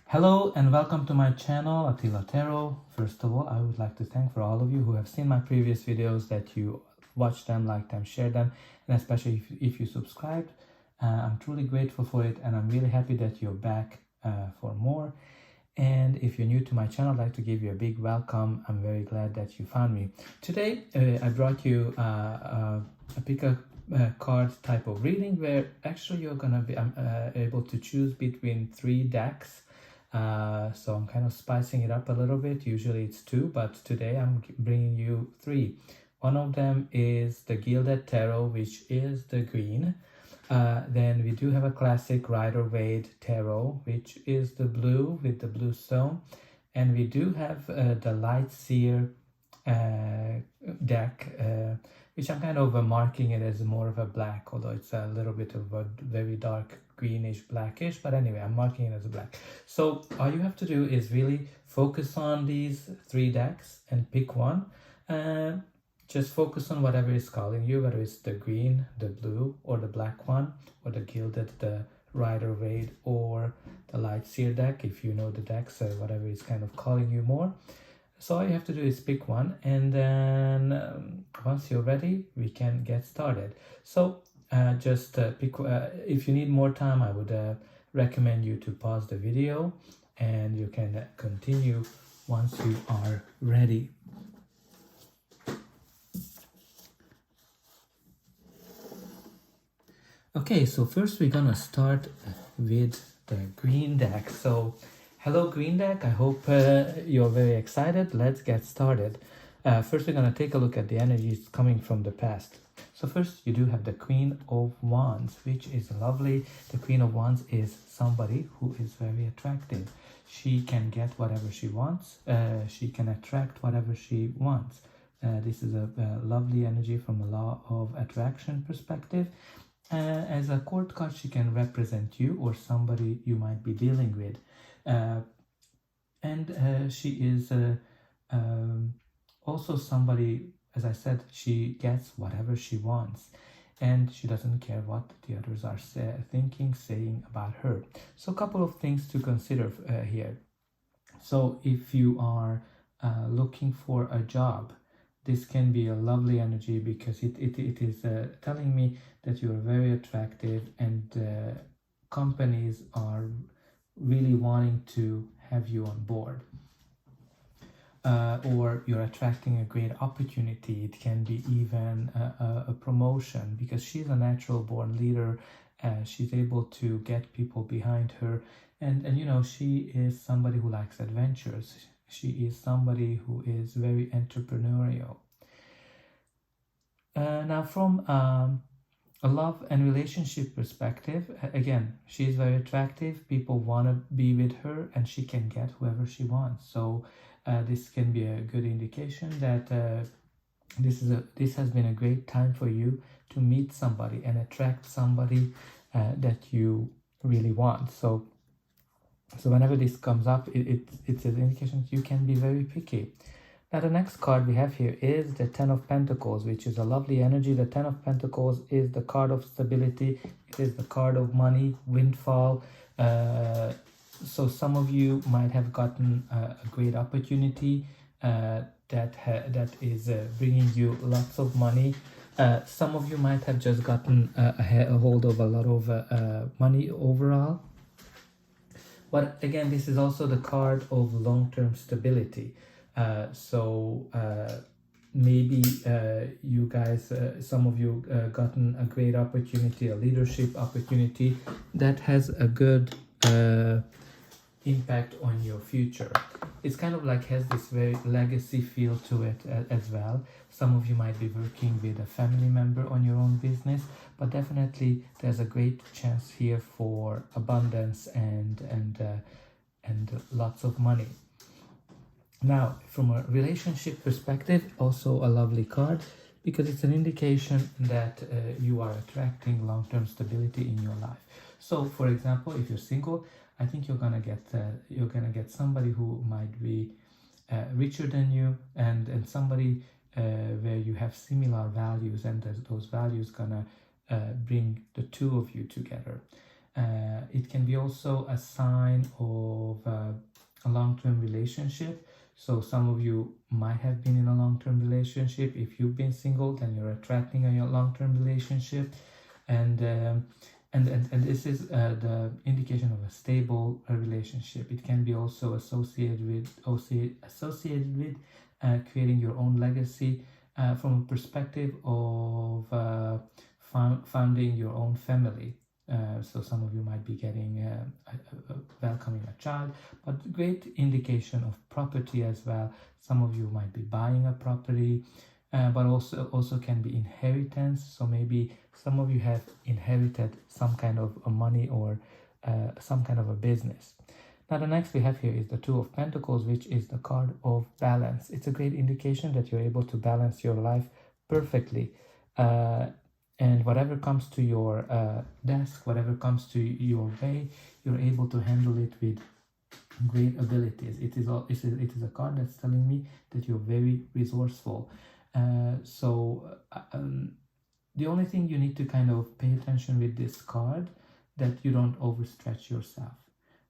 Hello and welcome to my channel, Attila Tarot. First of all, I would like to thank for all of you who have seen my previous videos, that you watch them, like them, share them, and especially if you subscribed. I'm truly grateful for it, and I'm really happy that you're back for more. And if you're new to my channel, I'd like to give you a big welcome. I'm very glad that you found me. Today, I brought you a pick a card type of reading where actually you're gonna be able to choose between 3 decks. So I'm kind of spicing it up a little bit. Usually it's 2, but today I'm bringing you 3. One of them is the Gilded Tarot, which is the green. Then we do have a classic Rider-Waite Tarot, which is the blue with the blue stone. And we do have the Light Seer deck, which I'm kind of marking it as more of a black, although it's a little bit of a very dark greenish blackish, but anyway, I'm marking it as a black. So all you have to do is really focus on these 3 decks and pick one. Just focus on whatever is calling you, whether it's the green, the blue, or the black one, or the Gilded, the Rider-Waite, or the Light Seer deck, if you know the decks, whatever is kind of calling you more. So all you have to do is pick one, and then once you're ready, we can get started. So just pick, if you need more time, I would recommend you to pause the video, and you can continue once you are ready. Okay, so first we're gonna start with the green deck. So hello green deck, I hope you're very excited. Let's get started. First we're gonna take a look at the energies coming from the past. So first you do have the Queen of Wands, which is lovely. The Queen of Wands is somebody who is very attractive. She can get whatever she wants. She can attract whatever she wants. This is a lovely energy from a law of attraction perspective. As a court card, she can represent you or somebody you might be dealing with. And she is also somebody, as I said, she gets whatever she wants, and she doesn't care what the others are thinking, saying about her. So a couple of things to consider here. So if you are looking for a job, this can be a lovely energy, because it is telling me that you are very attractive, and companies are really wanting to have you on board. Or you're attracting a great opportunity. It can be even a promotion, because she's a natural born leader. She's able to get people behind her, and you know, she is somebody who likes adventures. She is somebody who is very entrepreneurial. Now from a love and relationship perspective, again, she is very attractive. People want to be with her, and she can get whoever she wants. So this can be a good indication that this has been a great time for you to meet somebody and attract somebody that you really want. So whenever this comes up, it's an indication that you can be very picky. Now the next card we have here is the Ten of Pentacles, which is a lovely energy. The Ten of Pentacles is the card of stability. It is the card of money, windfall. So some of you might have gotten a great opportunity that is bringing you lots of money. Some of you might have just gotten a hold of a lot of money overall. But again, this is also the card of long-term stability. Maybe you guys, some of you gotten a great opportunity, a leadership opportunity that has a good impact on your future. It's kind of like has this very legacy feel to it as well. Some of you might be working with a family member on your own business, but definitely there's a great chance here for abundance and lots of money. Now, from a relationship perspective, also a lovely card, because it's an indication that you are attracting long-term stability in your life. So, for example, if you're single, I think you're gonna get somebody who might be richer than you, and somebody where you have similar values, and those values gonna bring the two of you together. It can be also a sign of a long-term relationship. So some of you might have been in a long-term relationship. If you've been single, then you're attracting a long-term relationship, and this is the indication of a stable relationship. It can be also associated with creating your own legacy from a perspective of founding your own family. So some of you might be getting welcoming a child, but great indication of property as well. Some of you might be buying a property, but also can be inheritance. So maybe some of you have inherited some kind of a money or some kind of a business. Now the next we have here is the Two of Pentacles, which is the card of balance. It's a great indication that you're able to balance your life perfectly. And whatever comes to your desk, whatever comes to your way, you're able to handle it with great abilities. It is a card that's telling me that you're very resourceful. The only thing you need to kind of pay attention with this card, that you don't overstretch yourself.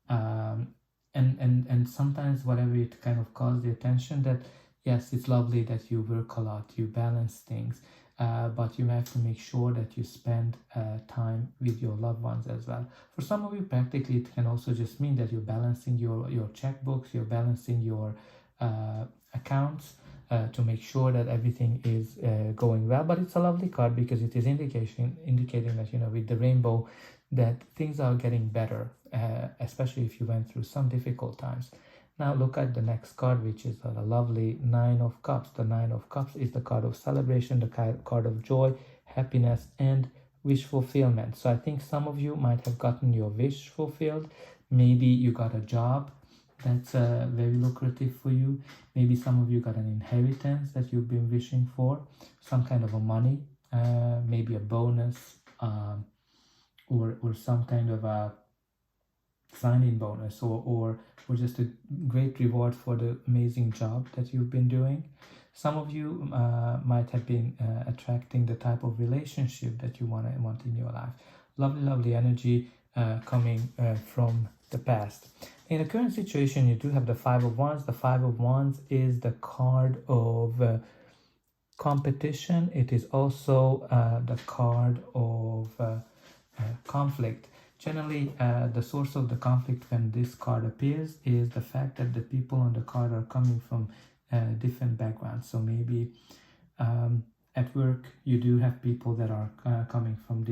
And sometimes whatever it kind of calls the attention, that yes, it's lovely that you work a lot, you balance things, but you have to make sure that you spend time with your loved ones as well. For some of you, practically, it can also just mean that you're balancing your checkbooks, you're balancing your accounts to make sure that everything is going well. But it's a lovely card because it is indicating that, you know, with the rainbow, that things are getting better, especially if you went through some difficult times. Now look at the next card, which is a lovely Nine of Cups. The Nine of Cups is the card of celebration, the card of joy, happiness, and wish fulfillment. So I think some of you might have gotten your wish fulfilled. Maybe you got a job that's very lucrative for you. Maybe some of you got an inheritance that you've been wishing for, some kind of a money, maybe a bonus, or some kind of a sign-in bonus, or just a great reward for the amazing job that you've been doing. Some of you might have been attracting the type of relationship that you want in your life. Lovely energy coming from the past. In the current situation, you do have the Five of Wands. The Five of Wands is the card of competition. It is also the card of conflict. Generally, the source of the conflict when this card appears is the fact that the people on the card are coming from different backgrounds. So maybe at work you do have people that are coming from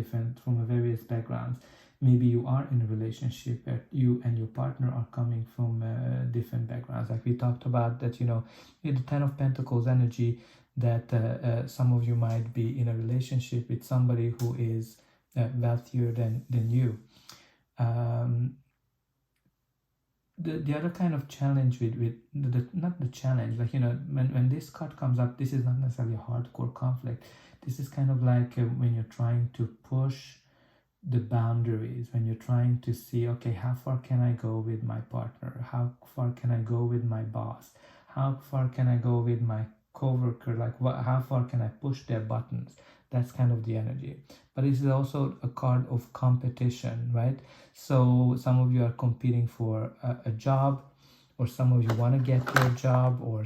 various backgrounds. Maybe you are in a relationship where you and your partner are coming from different backgrounds. Like we talked about that, you know, with the Ten of Pentacles energy, that some of you might be in a relationship with somebody who is wealthier than you. The other kind of challenge with not the challenge, like, you know, when this card comes up, this is not necessarily a hardcore conflict. This is kind of like when you're trying to push the boundaries, when you're trying to see, okay, how far can I go with my partner? How far can I go with my boss? How far can I go with my coworker? Like, how far can I push their buttons? That's kind of the energy. But this is also a card of competition, right? So some of you are competing for a job, or some of you want to get your job, or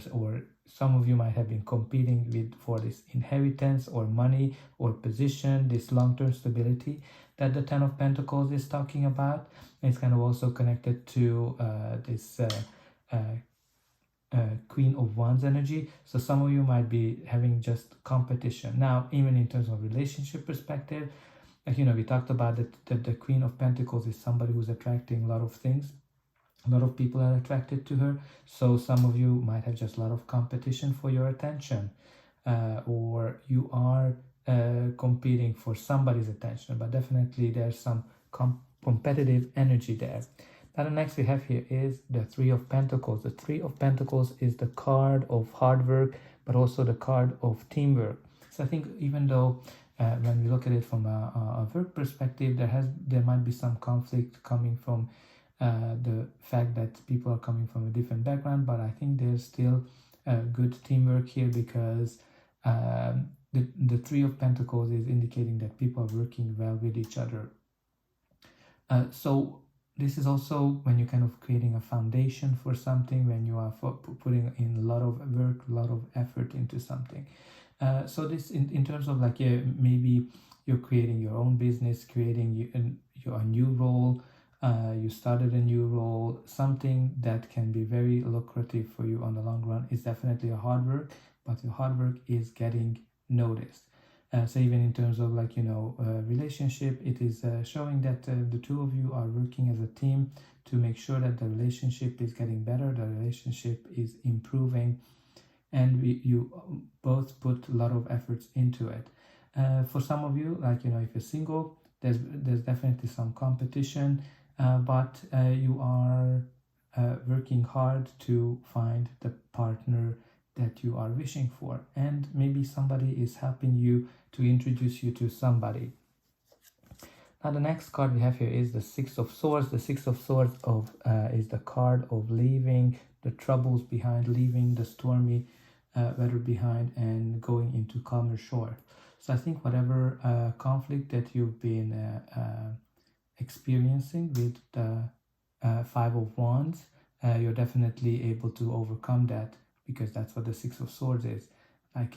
some of you might have been competing for this inheritance or money or position, this long-term stability that the Ten of Pentacles is talking about. And it's kind of also connected to this Queen of Wands energy. So some of you might be having just competition. Now, even in terms of relationship perspective, like, you know, we talked about that the Queen of Pentacles is somebody who's attracting a lot of things. A lot of people are attracted to her. So some of you might have just a lot of competition for your attention, or you are competing for somebody's attention, but definitely there's some competitive energy there. Now the next we have here is the Three of Pentacles. The Three of Pentacles is the card of hard work, but also the card of teamwork. So I think even though when we look at it from a work perspective, there might be some conflict coming from the fact that people are coming from a different background, but I think there's still good teamwork here, because the Three of Pentacles is indicating that people are working well with each other. So this is also when you're kind of creating a foundation for something, when you are putting in a lot of work, a lot of effort into something. So this in terms of like, yeah, maybe you're creating your own business, creating a new role, you started a new role, something that can be very lucrative for you on the long run. Is definitely a hard work, but your hard work is getting noticed. So even in terms of like, relationship, it is showing that the two of you are working as a team to make sure that the relationship is getting better, the relationship is improving, and you both put a lot of efforts into it. For some of you, like, if you're single, there's definitely some competition, but you are working hard to find the partner that you are wishing for, and maybe somebody is helping you to introduce you to somebody. Now the next card we have here is the Six of Swords. The Six of Swords is the card of leaving the troubles behind, leaving the stormy weather behind, and going into calmer shore. So I think whatever conflict that you've been experiencing with the Five of Wands, you're definitely able to overcome that, because that's what the Six of Swords is. Like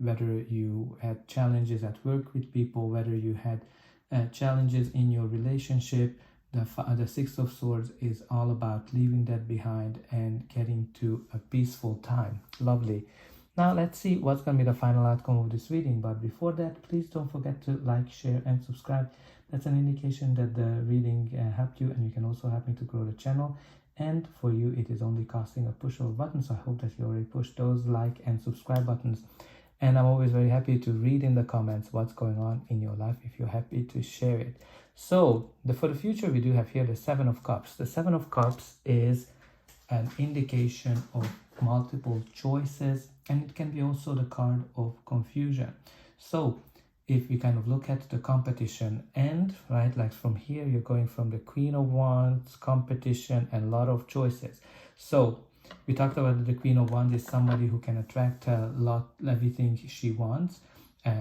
whether you had challenges at work with people, whether you had challenges in your relationship, the Six of Swords is all about leaving that behind and getting to a peaceful time. Lovely. Now let's see what's going to be the final outcome of this reading. But before that, please don't forget to like, share, and subscribe. That's an indication that the reading helped you, and you can also help me to grow the channel. And for you, it is only costing a push of a button. So I hope that you already pushed those like and subscribe buttons. And I'm always very happy to read in the comments what's going on in your life if you're happy to share it. So for the future, we do have here the Seven of Cups. The Seven of Cups is an indication of multiple choices, and it can be also the card of confusion. So if we kind of look at the competition end, right, like from here, you're going from the Queen of Wands, competition, and a lot of choices. So we talked about that the Queen of Wands is somebody who can attract a lot, everything she wants,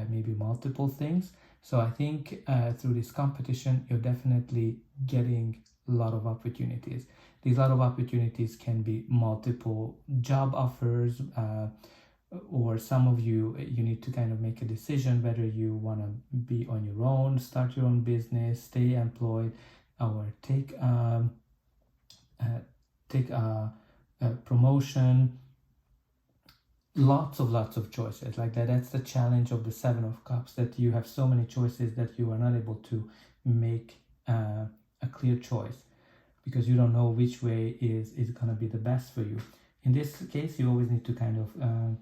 maybe multiple things. So I think through this competition, you're definitely getting a lot of opportunities. These lot of opportunities can be multiple job offers, or some of you need to kind of make a decision whether you want to be on your own, start your own business, stay employed, or take a promotion. Lots of choices like that. That's the challenge of the Seven of Cups, that you have so many choices that you are not able to make a clear choice, because you don't know which way is going to be the best for you. In this case, you always need to kind of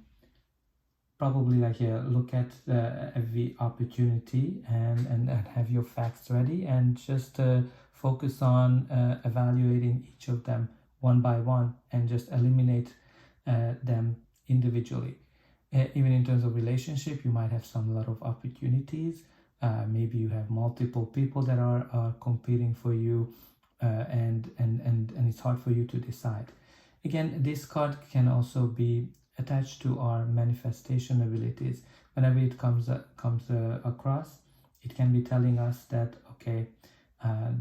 probably like look at every opportunity and have your facts ready, and just focus on evaluating each of them one by one, and just eliminate them individually. Even in terms of relationship, you might have a lot of opportunities. Maybe you have multiple people that are competing for you, and it's hard for you to decide. Again, this card can also be attached to our manifestation abilities. Whenever it comes across, it can be telling us that, okay,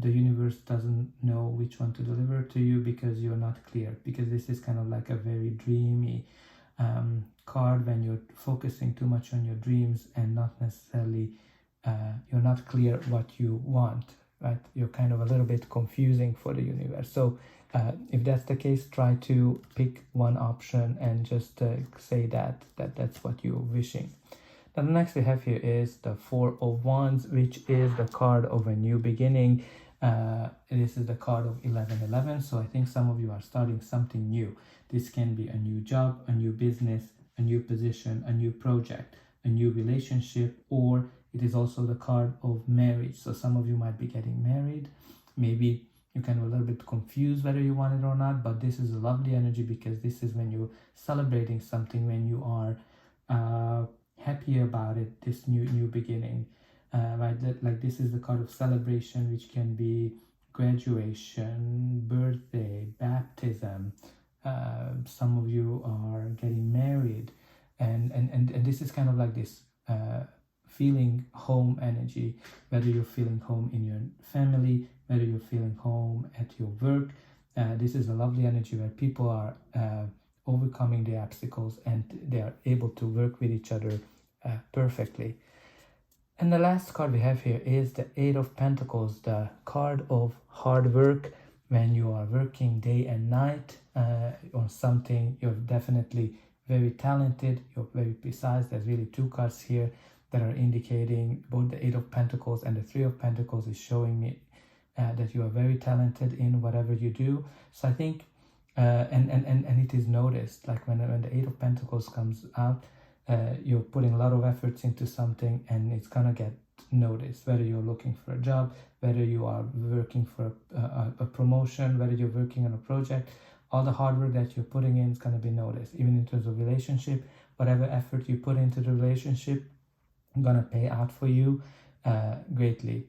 the universe doesn't know which one to deliver to you because you're not clear, because this is kind of like a very dreamy card, when you're focusing too much on your dreams and not necessarily you're not clear what you want, right? You're kind of a little bit confusing for the universe. So if that's the case, try to pick one option and just say that's what you're wishing. Now the next we have here is the Four of Wands, which is the card of a new beginning. This is the card of 1111. So I think some of you are starting something new. This can be a new job, a new business, a new position, a new project, a new relationship, or it is also the card of marriage. So some of you might be getting married. Maybe you're kind of a little bit confused whether you want it or not, but this is a lovely energy, because this is when you're celebrating something, when you are happy about it, this new beginning, right? Like this is the card of celebration, which can be graduation, birthday, baptism. Some of you are getting married, and this is kind of like this feeling home energy, whether you're feeling home in your family, whether you're feeling home, at your work. This is a lovely energy where people are overcoming the obstacles and they are able to work with each other perfectly. And the last card we have here is the Eight of Pentacles, the card of hard work. When you are working day and night on something, you're definitely very talented, you're very precise. There's really two cards here that are indicating both the Eight of Pentacles and the Three of Pentacles is showing me that you are very talented in whatever you do. So I think, and it is noticed, like when the Eight of Pentacles comes out, you're putting a lot of efforts into something and it's gonna get noticed, whether you're looking for a job, whether you are working for a promotion, whether you're working on a project. All the hard work that you're putting in is going to be noticed. Even in terms of relationship, whatever effort you put into the relationship, going to pay out for you greatly.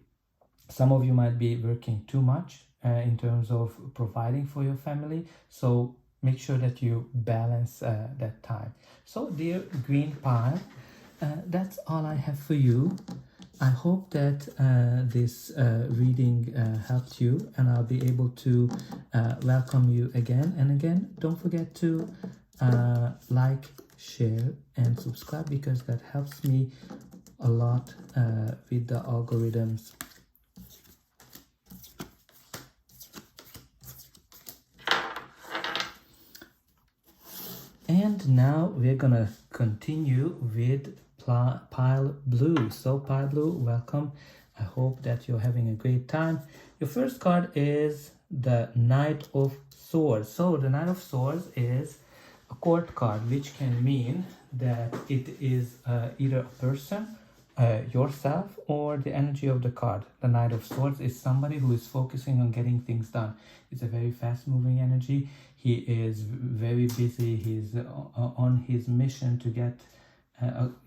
Some of you might be working too much in terms of providing for your family, so make sure that you balance that time. So dear green pile, that's all I have for you. I hope that this reading helped you, and I'll be able to welcome you again and again. Don't forget to like, share and subscribe, because that helps me a lot with the algorithms. And now we're gonna continue with pile blue. So pile blue, welcome. I hope that you're having a great time. Your first card is the Knight of Swords. So the Knight of Swords is a court card, which can mean that it is either a person, yourself, or the energy of the card. The Knight of Swords is somebody who is focusing on getting things done. It's a very fast moving energy. He is very busy. He's on his mission to get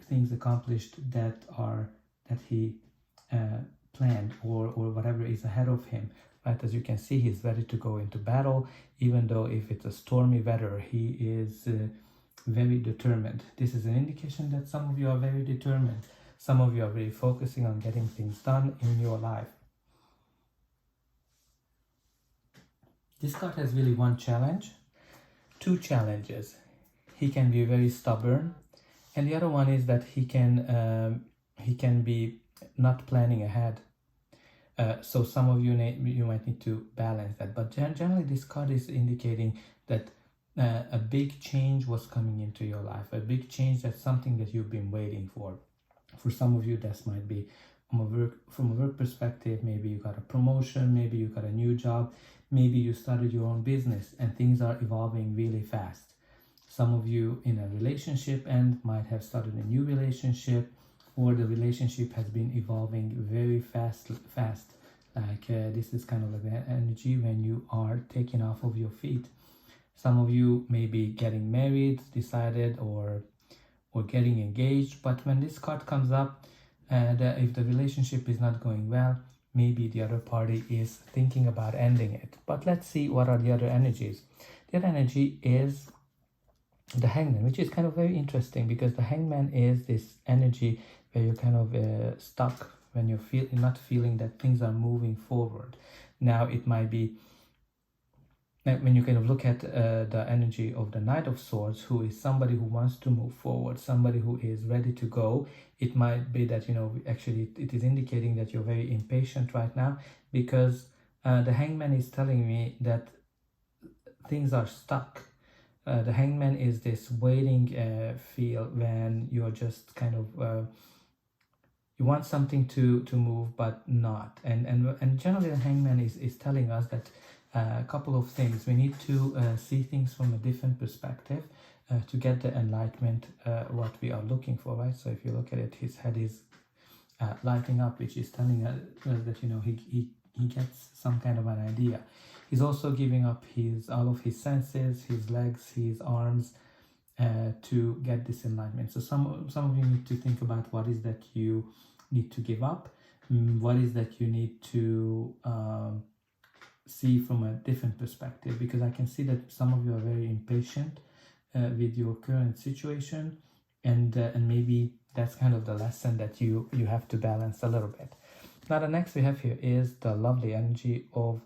things accomplished that he planned, or whatever is ahead of him, right? As you can see, he's ready to go into battle, even though if it's a stormy weather, he is very determined. This is an indication that some of you are very determined. Some of you are really focusing on getting things done in your life. This card has really one challenge, two challenges. He can be very stubborn, and the other one is that he can be not planning ahead. So some of you might need to balance that. But generally, this card is indicating that a big change was coming into your life. A big change, that's something that you've been waiting for. For some of you, this might be from a work perspective. Maybe you got a promotion, maybe you got a new job, maybe you started your own business and things are evolving really fast. Some of you in a relationship and might have started a new relationship, or the relationship has been evolving very fast. Like this is kind of like an energy when you are taking off of your feet. Some of you may be getting married, decided, or getting engaged. But when this card comes up, if the relationship is not going well, maybe the other party is thinking about ending it. But let's see what are the other energies. The other energy is the Hangman, which is kind of very interesting, because the Hangman is this energy where you're kind of stuck, when you're not feeling that things are moving forward. Now it might be when you kind of look at the energy of the Knight of Swords, who is somebody who wants to move forward, somebody who is ready to go. It might be that, actually it is indicating that you're very impatient right now, because the Hangman is telling me that things are stuck. The Hangman is this waiting feel when you're just kind of you want something to move but not, and generally the Hangman is telling us that a couple of things. We need to see things from a different perspective to get the enlightenment what we are looking for, right? So if you look at it, his head is lighting up, which is telling us that he gets some kind of an idea. He's also giving up all of his senses, his legs, his arms, to get this enlightenment. So some of you need to think about what is that you need to give up, what is that you need to see from a different perspective, because I can see that some of you are very impatient with your current situation, and maybe that's kind of the lesson that you have to balance a little bit. Now the next we have here is the lovely energy of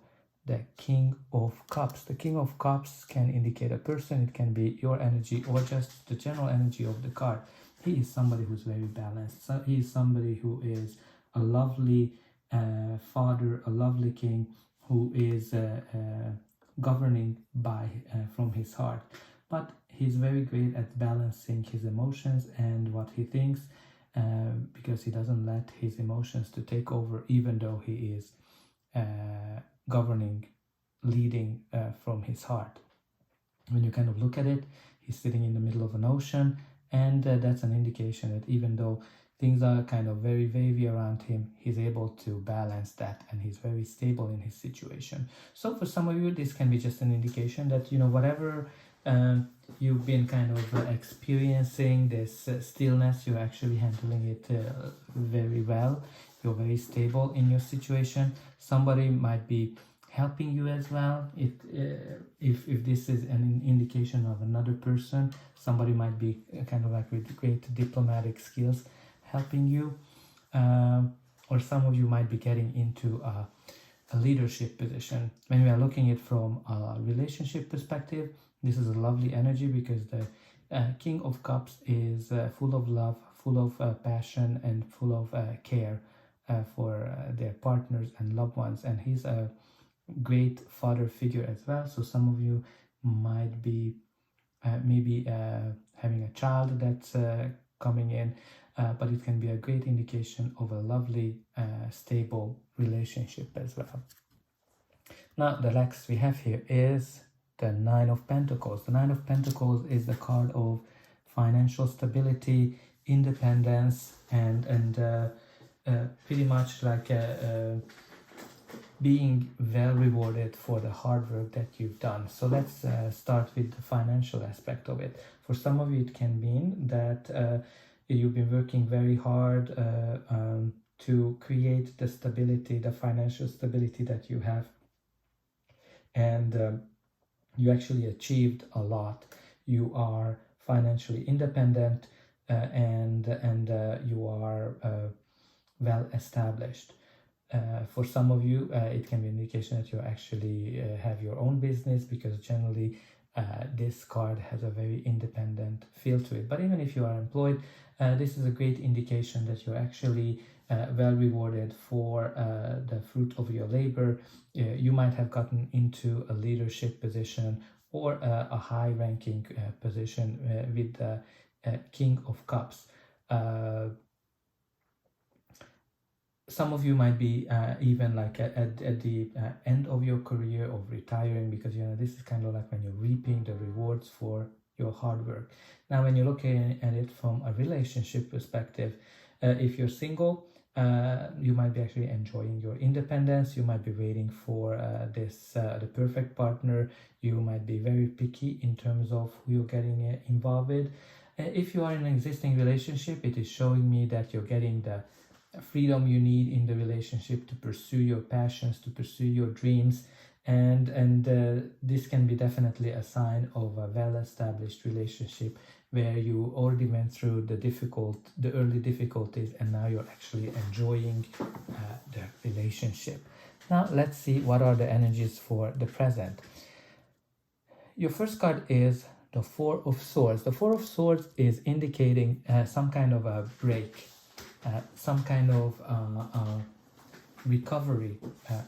the King of Cups. The King of Cups can indicate a person, it can be your energy or just the general energy of the card. He is somebody who's very balanced. So he is somebody who is a lovely father, a lovely king who is governing by from his heart. But he's very great at balancing his emotions and what he thinks, because he doesn't let his emotions to take over, even though he is governing, leading from his heart. When you kind of look at it, he's sitting in the middle of an ocean, and that's an indication that even though things are kind of very wavy around him, he's able to balance that, and he's very stable in his situation. So for some of you, this can be just an indication that, you know, whatever you've been kind of experiencing, this stillness, you're actually handling it very well. You're very stable in your situation. Somebody might be helping you as well. If this is an indication of another person, somebody might be kind of like with great diplomatic skills helping you, or some of you might be getting into a leadership position. When we are looking at it from a relationship perspective, this is a lovely energy, because the King of Cups is full of love, full of passion, and full of care for their partners and loved ones, and he's a great father figure as well. So some of you might be maybe having a child that's coming in, but it can be a great indication of a lovely stable relationship as well. Now the next we have here is the Nine of Pentacles. The Nine of Pentacles is the card of financial stability, independence, and pretty much like being well rewarded for the hard work that you've done. So let's start with the financial aspect of it. For some of you, it can mean that you've been working very hard to create the stability, the financial stability that you have, and you actually achieved a lot. You are financially independent, and you are well established. For some of you, it can be an indication that you actually have your own business, because generally this card has a very independent feel to it. But even if you are employed, this is a great indication that you're actually well rewarded for the fruit of your labor. You might have gotten into a leadership position or a high-ranking position with the King of Cups. Some of you might be even like at the end of your career, of retiring, because you know this is kind of like when you're reaping the rewards for your hard work. Now when you're looking at it from a relationship perspective, if you're single, you might be actually enjoying your independence. You might be waiting for the perfect partner. You might be very picky in terms of who you're getting involved with. If you are in an existing relationship, it is showing me that you're getting the freedom you need in the relationship to pursue your passions, to pursue your dreams, and this can be definitely a sign of a well-established relationship where you already went through the early difficulties, and now you're actually enjoying the relationship. Now let's see what are the energies for the present. Your first card is the Four of Swords. The Four of Swords is indicating some kind of a break, some kind of recovery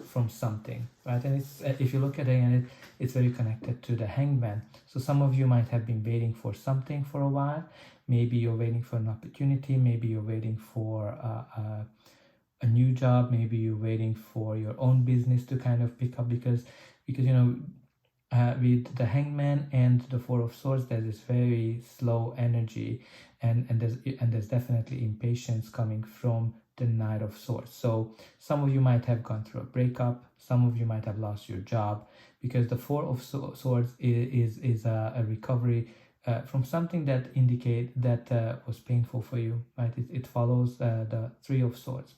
from something, right? And it's if you look at it, it's very connected to the Hangman. So some of you might have been waiting for something for a while. Maybe you're waiting for an opportunity. Maybe you're waiting for a new job. Maybe you're waiting for your own business to kind of pick up, because you know, with the Hangman and the Four of Swords, there's this very slow energy, and there's definitely impatience coming from the Knight of Swords. So some of you might have gone through a breakup. Some of you might have lost your job, because the Four of Swords is a recovery from something that was painful for you, right? It follows the Three of Swords.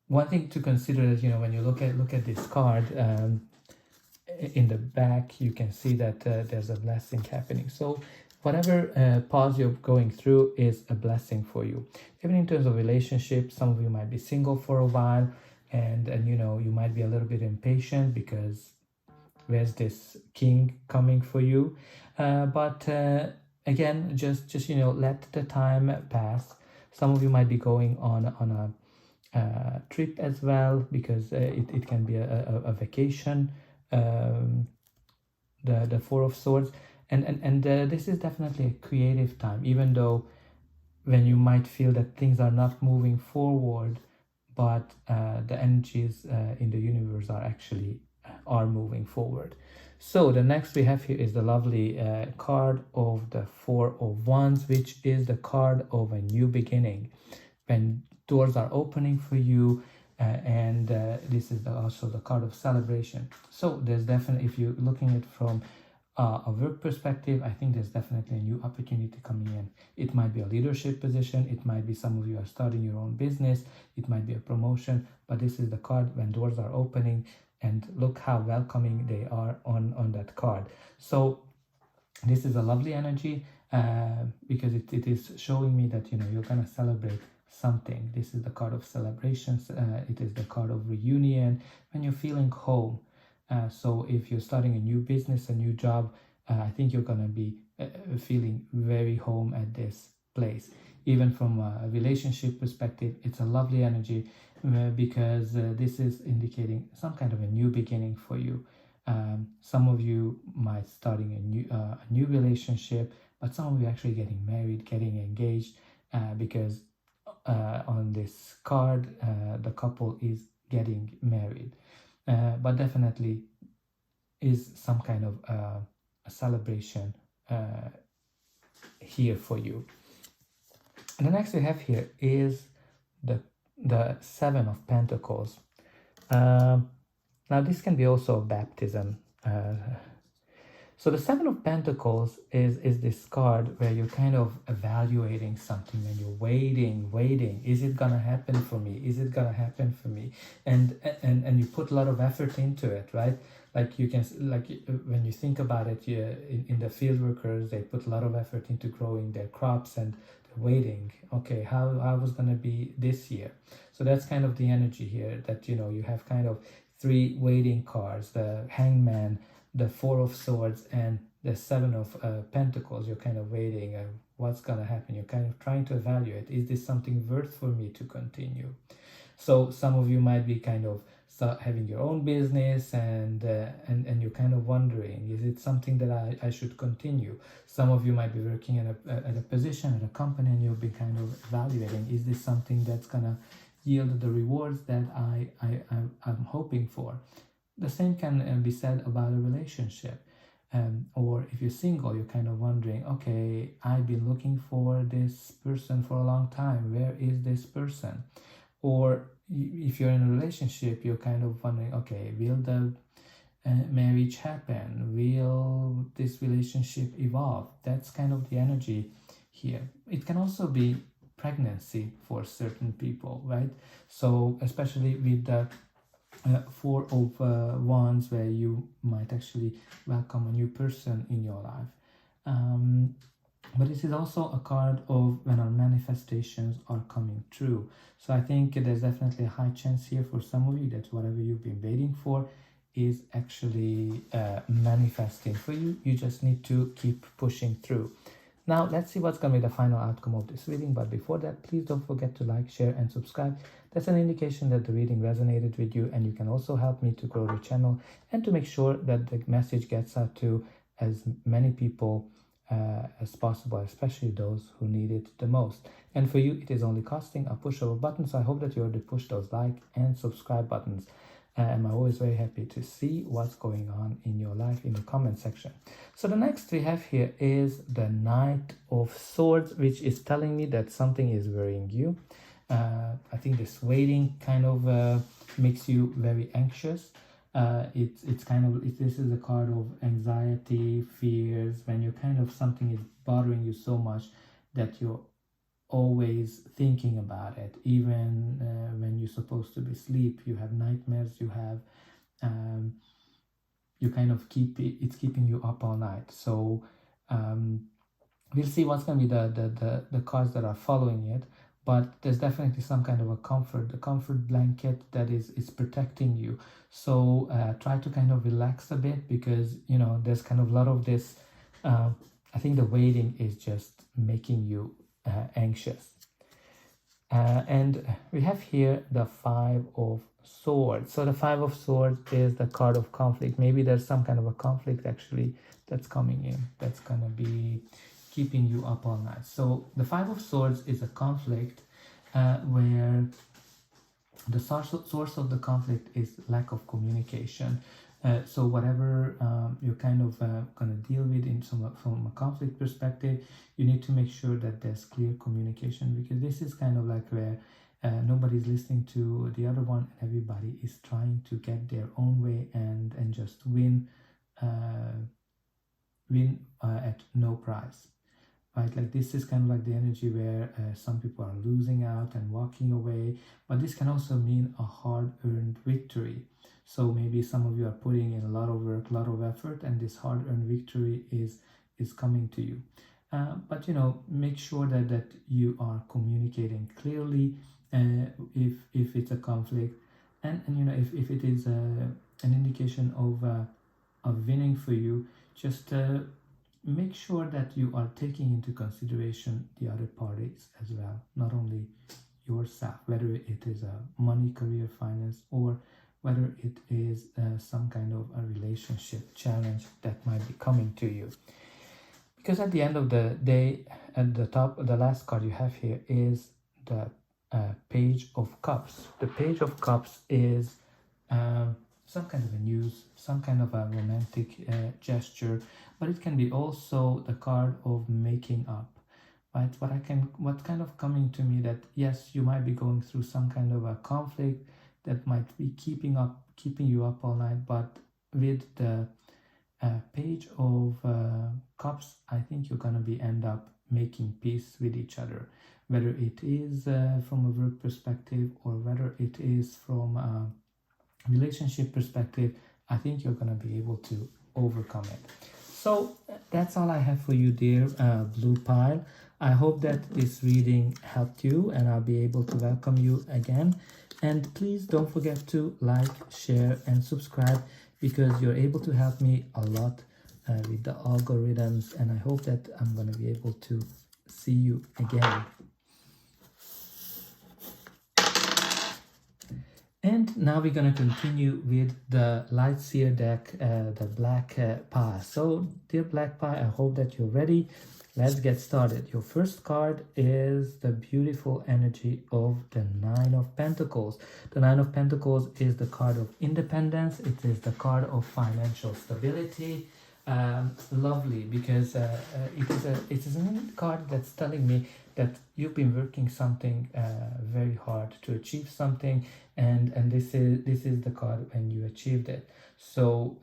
One thing to consider is, you know, when you look at this card, in the back you can see that there's a blessing happening. So whatever pause you're going through is a blessing for you. Even in terms of relationships, some of you might be single for a while, and you know, you might be a little bit impatient because where's this king coming for you? But again, just you know, let the time pass. Some of you might be going on a trip as well, because it can be a vacation. The Four of Swords, and this is definitely a creative time, even though when you might feel that things are not moving forward, but the energies in the universe are actually are moving forward. So the next we have here is the lovely card of the Four of Wands, which is the card of a new beginning, when doors are opening for you. And this is also the card of celebration. So there's definitely, if you're looking at it from a work perspective, I think there's definitely a new opportunity coming in. It might be a leadership position, it might be some of you are starting your own business, it might be a promotion, but this is the card when doors are opening, and look how welcoming they are on that card. So this is a lovely energy because it is showing me that, you know, you're gonna celebrate something. This is the card of celebrations. It is the card of reunion, when you're feeling home. So if you're starting a new business, a new job, I think you're gonna be feeling very home at this place. Even from a relationship perspective, it's a lovely energy because this is indicating some kind of a new beginning for you. Some of you might starting a new relationship, but some of you actually getting married, getting engaged, because on this card the couple is getting married, but definitely is some kind of a celebration here for you. And the next we have here is the Seven of Pentacles. Now this can be also a baptism. So the Seven of Pentacles is this card where you're kind of evaluating something, and you're waiting. Is it gonna happen for me? Is it gonna happen for me? And you put a lot of effort into it, right? Like you can, like when you think about it, in the field workers, they put a lot of effort into growing their crops, and they're waiting. Okay, how was gonna be this year? So that's kind of the energy here, that, you know, you have kind of three waiting cards: the Hangman, the Four of Swords, and the Seven of Pentacles. You're kind of waiting, what's gonna happen? You're kind of trying to evaluate, is this something worth for me to continue? So some of you might be kind of having your own business, and you're kind of wondering, is it something that I should continue? Some of you might be working at a position at a company, and you'll be kind of evaluating, is this something that's gonna yield the rewards that I'm hoping for? The same can be said about a relationship. Or if you're single, you're kind of wondering, okay, I've been looking for this person for a long time. Where is this person? Or if you're in a relationship, you're kind of wondering, okay, will the marriage happen? Will this relationship evolve? That's kind of the energy here. It can also be pregnancy for certain people, right? So especially with the Four of Wands, where you might actually welcome a new person in your life. But this is also a card of when our manifestations are coming true. So I think there's definitely a high chance here for some of you that whatever you've been waiting for is actually manifesting for you. You just need to keep pushing through. Now let's see what's going to be the final outcome of this reading, but before that, please don't forget to like, share and subscribe. That's an indication that the reading resonated with you, and you can also help me to grow the channel and to make sure that the message gets out to as many people as possible, especially those who need it the most. And for you, it is only costing a push of a button, so I hope that you already push those like and subscribe buttons. I'm always very happy to see what's going on in your life in the comment section. So the next we have here is the Knight of Swords, which is telling me that something is worrying you. I think this waiting kind of makes you very anxious. It's kind of, this is a card of anxiety, fears, when you're kind of, something is bothering you so much that you're always thinking about it. Even when you're supposed to be asleep, you have nightmares, you have you kind of it's keeping you up all night. So We'll see what's going to be the cards that are following it, but there's definitely some kind of a comfort, the comfort blanket that is protecting you. So try to kind of relax a bit, because you know there's kind of a lot of this. I think the waiting is just making you anxious. And we have here the Five of Swords. So the Five of Swords is the card of conflict. Maybe there's some kind of a conflict actually that's coming in, that's gonna be keeping you up all night. So the Five of Swords is a conflict where the source of the conflict is lack of communication. So whatever you're kind of going to deal with from a conflict perspective, you need to make sure that there's clear communication, because this is kind of like where nobody's listening to the other one, and everybody is trying to get their own way and just win at no price. Right, like this is kind of like the energy where some people are losing out and walking away, but this can also mean a hard-earned victory. So maybe some of you are putting in a lot of work, a lot of effort, and this hard-earned victory is coming to you. But you know, make sure that you are communicating clearly if it's a conflict, and you know, if it is an indication of winning for you, just make sure that you are taking into consideration the other parties as well, not only yourself, whether it is a money, career, finance, or whether it is some kind of a relationship challenge that might be coming to you. Because at the end of the day, at the top, the last card you have here is the Page of Cups. The Page of Cups is some kind of a news, some kind of a romantic gesture, but it can be also the card of making up, right? What kind of coming to me that yes, you might be going through some kind of a conflict that might be keeping you up all night, but with the Page of Cups, I think you're gonna end up making peace with each other, whether it is from a work perspective or whether it is from a relationship perspective. I think you're gonna be able to overcome it. So that's all I have for you, dear Blue Pile. I hope that this reading helped you, and I'll be able to welcome you again. And please don't forget to like, share, and subscribe, because you're able to help me a lot with the algorithms, and I hope that I'm going to be able to see you again. And now we're going to continue with the Light Seer deck, the Black Pie. So, dear Black Pie, I hope that you're ready. Let's get started. Your first card is the beautiful energy of the Nine of Pentacles. The Nine of Pentacles is the card of independence. It is the card of financial stability. Lovely, because it is a card that's telling me that you've been working something very hard to achieve something, and this is the card when you achieved it. So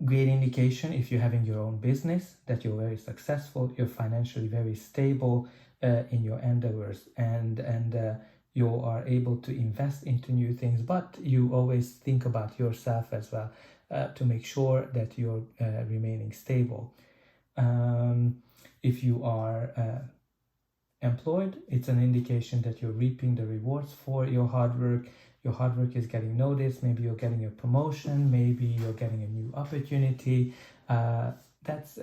great indication if you're having your own business, that you're very successful, you're financially very stable in your endeavors, and you are able to invest into new things, but you always think about yourself as well to make sure that you're remaining stable. If you are employed, it's an indication that you're reaping the rewards for your hard work. Your hard work is getting noticed. Maybe you're getting a promotion, maybe you're getting a new opportunity. That's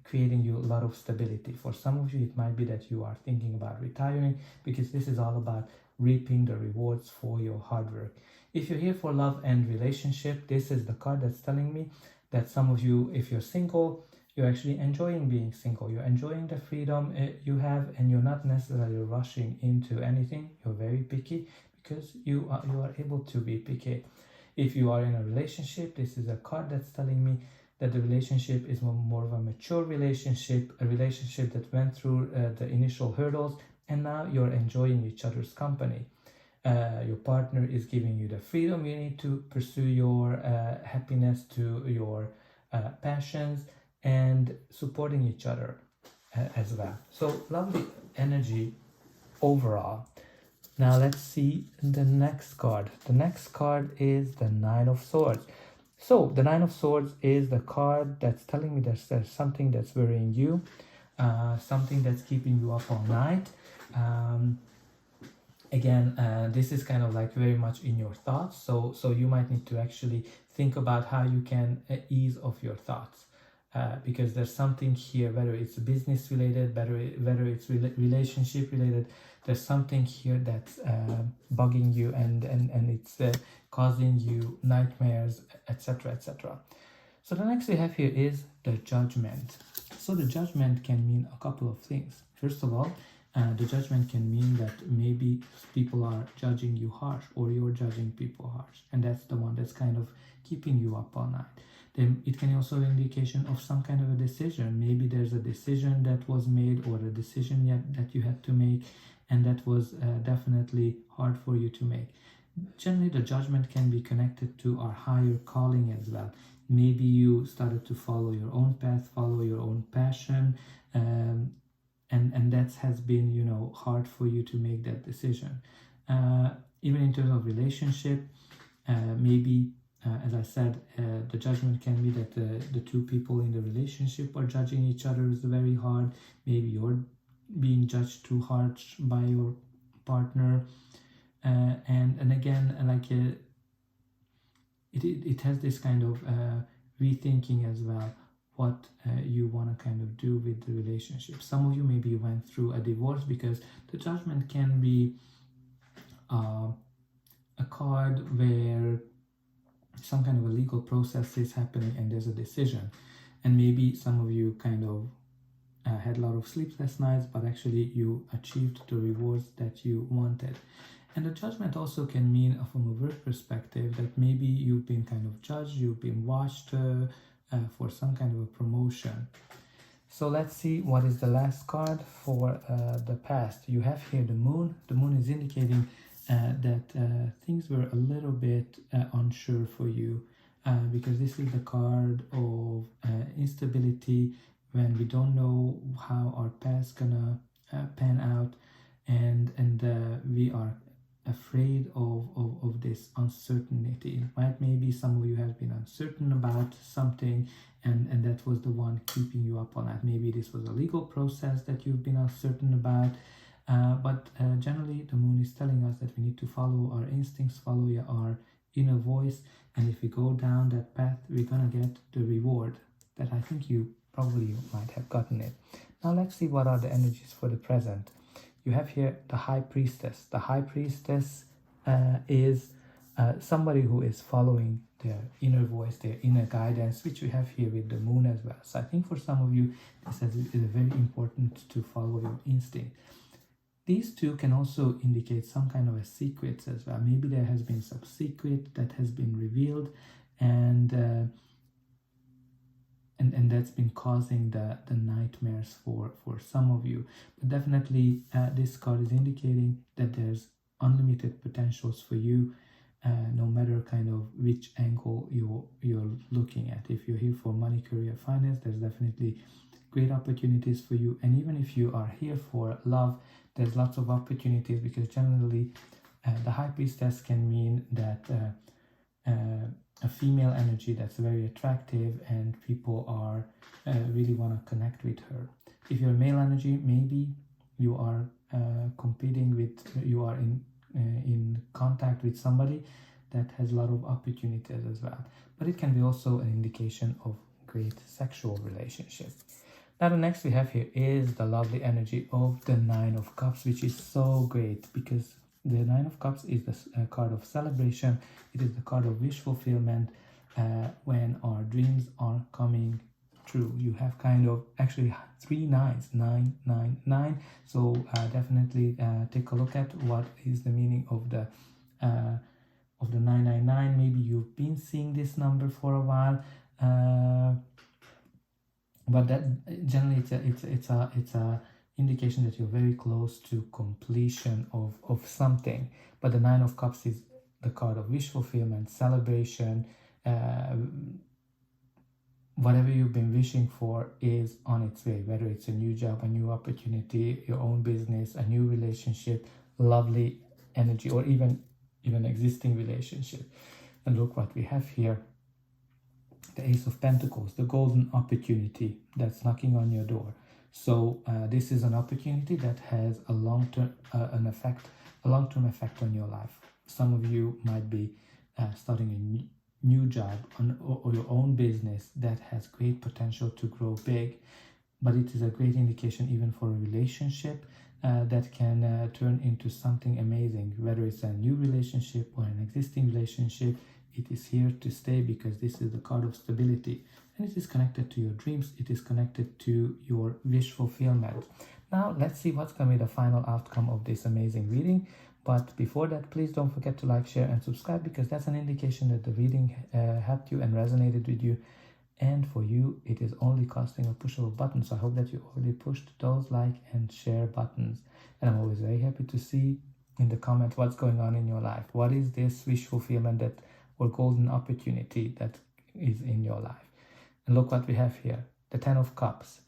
creating you a lot of stability. For some of you, it might be that you are thinking about retiring, because this is all about reaping the rewards for your hard work. If you're here for love and relationship, this is the card that's telling me that some of you, if you're single, you're actually enjoying being single. You're enjoying the freedom you have, and you're not necessarily rushing into anything. You're very picky, because you are able to be picky. If you are in a relationship, this is a card that's telling me that the relationship is more of a mature relationship, a relationship that went through the initial hurdles, and now you're enjoying each other's company. Your partner is giving you the freedom you need to pursue your happiness, to your passions, and supporting each other as well. So lovely energy overall. Now let's see the next card. The next card is the Nine of Swords. So the Nine of Swords is the card that's telling me there's something that's worrying you, something that's keeping you up all night. Again, this is kind of like very much in your thoughts, so you might need to actually think about how you can ease off your thoughts, because there's something here, whether it's business related, whether it's relationship related, there's something here that's bugging you, and it's causing you nightmares, etc., etc. So the next we have here is the Judgment. So the Judgment can mean a couple of things. First of all, the Judgment can mean that maybe people are judging you harsh, or you're judging people harsh, and that's the one that's kind of keeping you up all night. Then it can also be an indication of some kind of a decision. Maybe there's a decision that was made, or a decision that you had to make, and that was definitely hard for you to make. Generally, the Judgment can be connected to our higher calling as well. Maybe you started to follow your own path, follow your own passion, and that has been, you know, hard for you to make that decision. Even in terms of relationship, maybe, as I said, the Judgment can be that the two people in the relationship are judging each other is very hard. Maybe you're being judged too harsh by your partner, and again, like it has this kind of rethinking as well, what you want to kind of do with the relationship. Some of you maybe went through a divorce, because the Judgment can be a card where some kind of a legal process is happening and there's a decision, and maybe some of you kind of had a lot of sleepless nights, but actually you achieved the rewards that you wanted. And the Judgment also can mean, from a work perspective, that maybe you've been kind of judged, you've been watched for some kind of a promotion. So let's see what is the last card for the past. You have here the Moon. The Moon is indicating that things were a little bit unsure for you, because this is the card of instability, when we don't know how our past gonna pan out, and we are afraid of this uncertainty. Right? Maybe some of you have been uncertain about something, and that was the one keeping you up on that. Maybe this was a legal process that you've been uncertain about, but generally the Moon is telling us that we need to follow our instincts, follow our inner voice, and if we go down that path, we're gonna get the reward that I think you probably might have gotten it. Now let's see what are the energies for the present. You have here the High Priestess. The High Priestess is somebody who is following their inner voice, their inner guidance, which we have here with the Moon as well. So I think for some of you, this is very important to follow your instinct. These two can also indicate some kind of a secret as well. Maybe there has been some secret that has been revealed, and that's been causing the nightmares for some of you. But definitely this card is indicating that there's unlimited potentials for you, no matter kind of which angle you're looking at. If you're here for money, career, finance, there's definitely great opportunities for you. And even if you are here for love, there's lots of opportunities, because generally the High Priestess can mean that a female energy that's very attractive, and people are really want to connect with her. If you're a male energy, maybe you are competing with, you are in contact with somebody that has a lot of opportunities as well. But it can be also an indication of great sexual relationship. Now the next we have here is the lovely energy of the Nine of Cups, which is so great, because the Nine of Cups is the card of celebration. It is the card of wish fulfillment, when our dreams are coming true. You have kind of actually 3 nines, 9, 9, 9. So definitely take a look at what is the meaning of the 999. Maybe you've been seeing this number for a while, but that generally it's a indication that you're very close to completion of something. But the Nine of Cups is the card of wish fulfillment, celebration. Whatever you've been wishing for is on its way, whether it's a new job, a new opportunity, your own business, a new relationship, lovely energy, or even existing relationship. And look what we have here. the Ace of Pentacles, the golden opportunity that's knocking on your door. So this is an opportunity that has a long-term long-term effect on your life. Some of you might be starting a new job or your own business that has great potential to grow big, but it is a great indication even for a relationship that can turn into something amazing, whether it's a new relationship or an existing relationship. It is here to stay because this is the card of stability, and it is connected to your dreams. It is connected to your wish fulfillment. Now let's see what's going to be the final outcome of this amazing reading. But before that, please don't forget to like, share and subscribe, because that's an indication that the reading helped you and resonated with you. And for you, it is only costing a push of a button. So I hope that you already pushed those like and share buttons. And I'm always very happy to see in the comments what's going on in your life. What is this wish fulfillment that or golden opportunity that is in your life? And look what we have here, the 10 of Cups.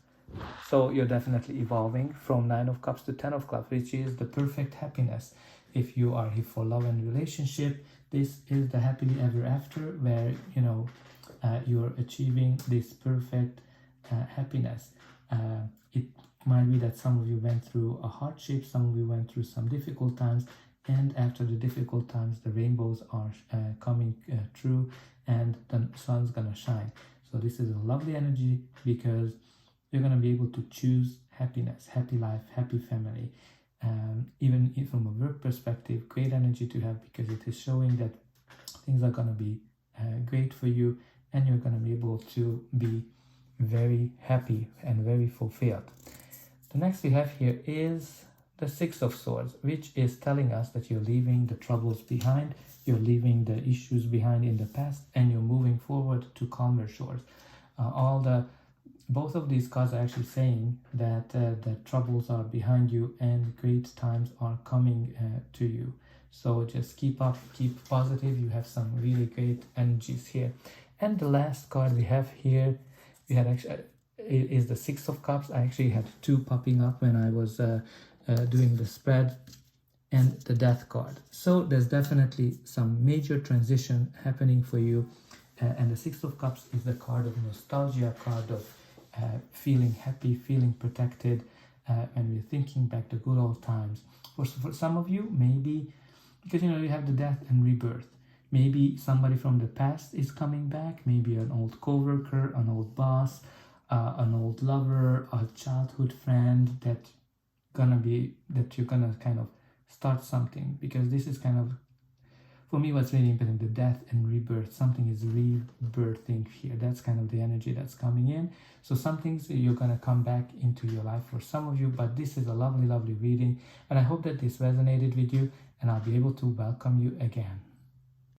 So you're definitely evolving from 9 of Cups to 10 of Cups, which is the perfect happiness. If you are here for love and relationship, this is the happily ever after, where you're achieving this perfect happiness. It might be that some of you went through a hardship, some of you went through some difficult times, and after the difficult times, the rainbows are coming true, and the sun's gonna shine. So this is a lovely energy because you're gonna be able to choose happiness, happy life, happy family. Even from a work perspective, great energy to have, because it is showing that things are gonna be great for you, and you're gonna be able to be very happy and very fulfilled. The next we have here is the 6 of Swords, which is telling us that you're leaving the troubles behind, you're leaving the issues behind in the past, and you're moving forward to calmer shores. Both of these cards are actually saying that the troubles are behind you and great times are coming to you. So just keep up, keep positive. You have some really great energies here. And the last card we have here, we had actually is the 6 of Cups. I actually had 2 popping up when I was doing the spread, and the Death card. So there's definitely some major transition happening for you, and the 6 of Cups is the card of nostalgia, card of feeling happy, feeling protected, and we're thinking back to good old times. For some of you, maybe because you have the death and rebirth. Maybe somebody from the past is coming back, maybe an old coworker, an old boss, an old lover, a childhood friend that you're gonna kind of start something, because this is kind of, for me, what's really important, the death and rebirth. Something is rebirthing here. That's kind of the energy that's coming in. So some things you're gonna come back into your life for some of you, but this is a lovely, lovely reading, and I hope that this resonated with you, and I'll be able to welcome you again.